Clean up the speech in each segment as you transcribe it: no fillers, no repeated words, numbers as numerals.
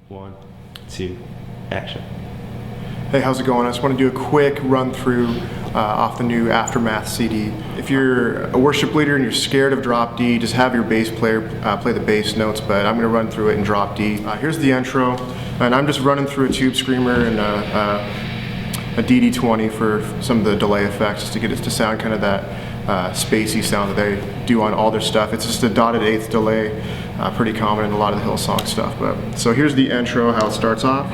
1, 2, action. Hey, how's it going? I just want to do a quick run through off the new Aftermath CD. If you're a worship leader and you're scared of drop D, just have your bass player play the bass notes, but I'm going to run through it in drop D. Here's the intro, and I'm just running through a tube screamer and a DD20 for some of the delay effects, just to get it to sound kind of that spacey sound that they do on all their stuff. It's just a dotted eighth delay, pretty common in a lot of the Hillsong stuff. But so here's the intro, how it starts off.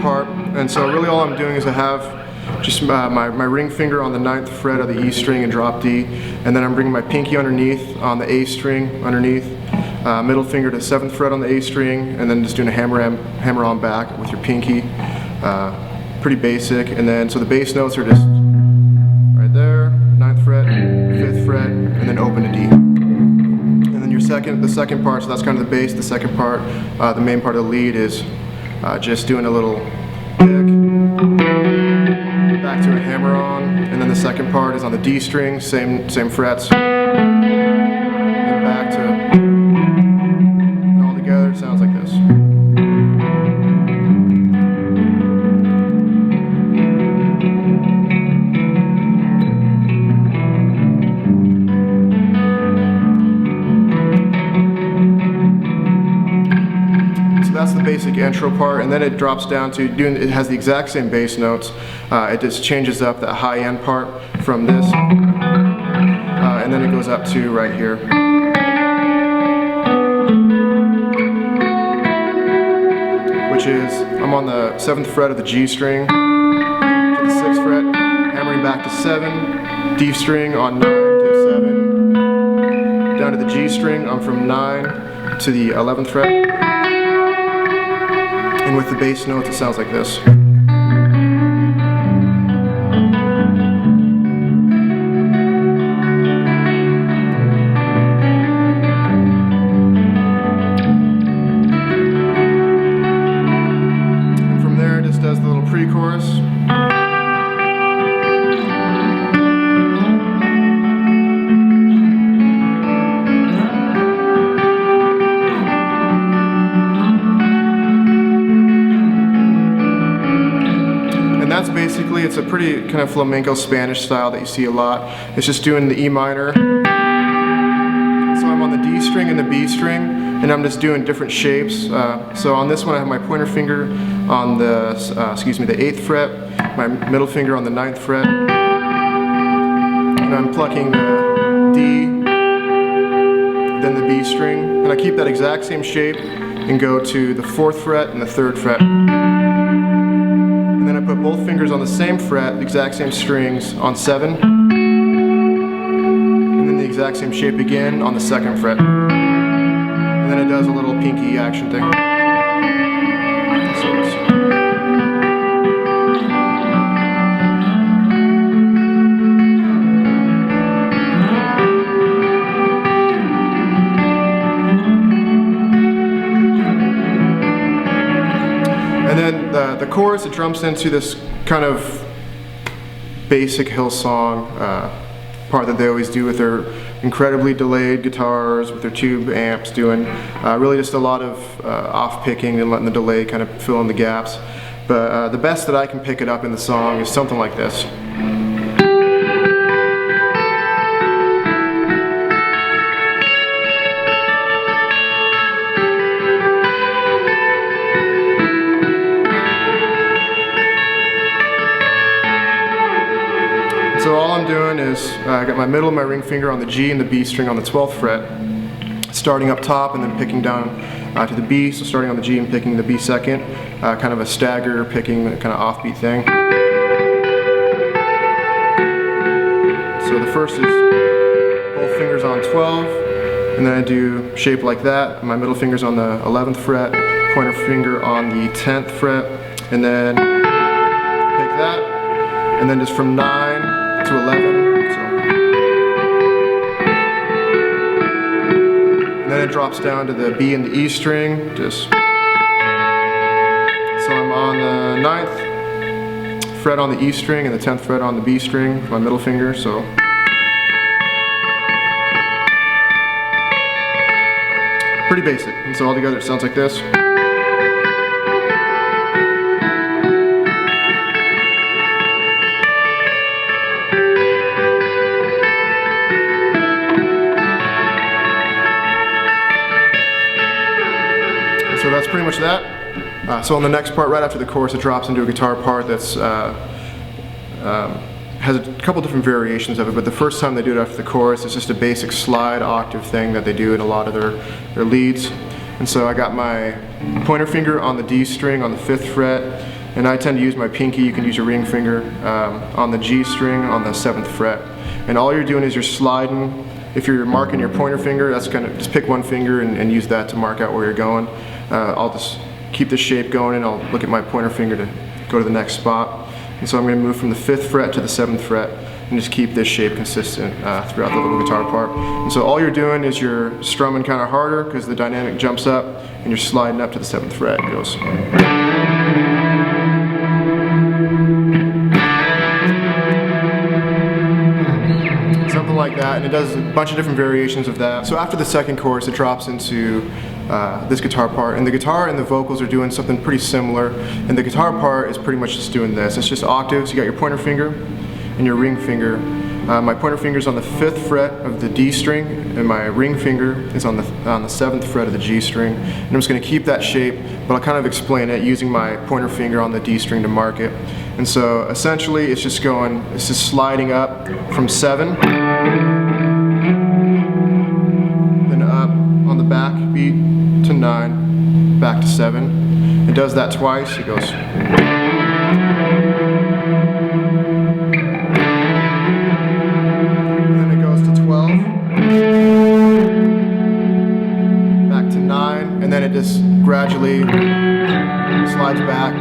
Part, and so really all I'm doing is I have just my ring finger on the 9th fret of the E string and drop D, and then I'm bringing my pinky underneath on the A string underneath, middle finger to 7th fret on the A string, and then just doing a hammer on back with your pinky. Pretty basic. And then so the bass notes are just right there, 9th fret, 5th fret, and then open to D. And then the second part, so that's kind of the bass. The second part, the main part of the lead is just doing a little pick, back to a hammer on, and then the second part is on the D string, same frets, and back to, and all together it sounds like this. That's the basic intro part, and then it drops down to it has the exact same bass notes. It just changes up that high end part from this, and then it goes up to right here. Which is, I'm on the 7th fret of the G string to the 6th fret, hammering back to 7, D string on 9 to 7, down to the G string, I'm from 9 to the 11th fret. And with the bass notes, it sounds like this. And from there, it just does the little pre-chorus. That's basically, it's a pretty kind of flamenco Spanish style that you see a lot. It's just doing the E minor. So I'm on the D string and the B string, and I'm just doing different shapes. So on this one I have my pointer finger on the, the 8th fret, my middle finger on the 9th fret, and I'm plucking the D, then the B string, and I keep that exact same shape and go to the 4th fret and the 3rd fret. And then I put both fingers on the same fret, the exact same strings on 7, and then the exact same shape again on the 2nd fret. And then it does a little pinky action thing. And then the chorus, it jumps into this kind of basic Hillsong part that they always do with their incredibly delayed guitars, with their tube amps doing really just a lot of off-picking and letting the delay kind of fill in the gaps. But the best that I can pick it up in the song is something like this. So all I'm doing is I got my middle of my ring finger on the G and the B string on the 12th fret, starting up top and then picking down to the B, so starting on the G and picking the B second, kind of a stagger picking, kind of offbeat thing. So the first is both fingers on 12, and then I do shape like that, my middle finger's on the 11th fret, pointer finger on the 10th fret, and then pick that, and then just from 9 to 11, so and then it drops down to the B and the E string. So I'm on the 9th fret on the E string and the 10th fret on the B string with my middle finger. So pretty basic. And so all together it sounds like this. So that's pretty much that. So on the next part, right after the chorus, it drops into a guitar part that's has a couple different variations of it, but the first time they do it after the chorus, it's just a basic slide octave thing that they do in a lot of their leads. And so I got my pointer finger on the D string on the 5th fret, and I tend to use my pinky, you can use your ring finger, on the G string on the 7th fret. And all you're doing is you're sliding. If you're marking your pointer finger, that's kind of just pick one finger and use that to mark out where you're going. I'll just keep the shape going and I'll look at my pointer finger to go to the next spot. And so I'm going to move from the 5th fret to the 7th fret and just keep this shape consistent throughout the little guitar part. And so all you're doing is you're strumming kind of harder because the dynamic jumps up, and you're sliding up to the 7th fret. It goes. Something like that, and it does a bunch of different variations of that. So after the second chorus, it drops into this guitar part, and the guitar and the vocals are doing something pretty similar, and the guitar part is pretty much just doing this. It's just octaves. You got your pointer finger and your ring finger. My pointer finger is on the 5th fret of the D string, and my ring finger is on the 7th fret of the G string. And I'm just going to keep that shape, but I'll kind of explain it using my pointer finger on the D string to mark it. And so essentially it's just sliding up from 7, then up on the back beat to 9, back to 7. It does that twice. It goes. Then it goes to 12, back to 9, and then it just gradually slides back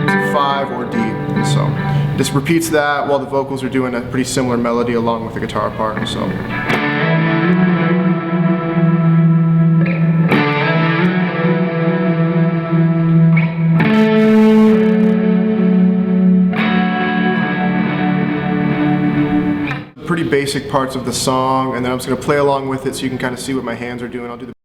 to 5 or D. And so it just repeats that while the vocals are doing a pretty similar melody along with the guitar part. And so. Pretty basic parts of the song, and then I'm just going to play along with it so you can kind of see what my hands are doing. I'll do the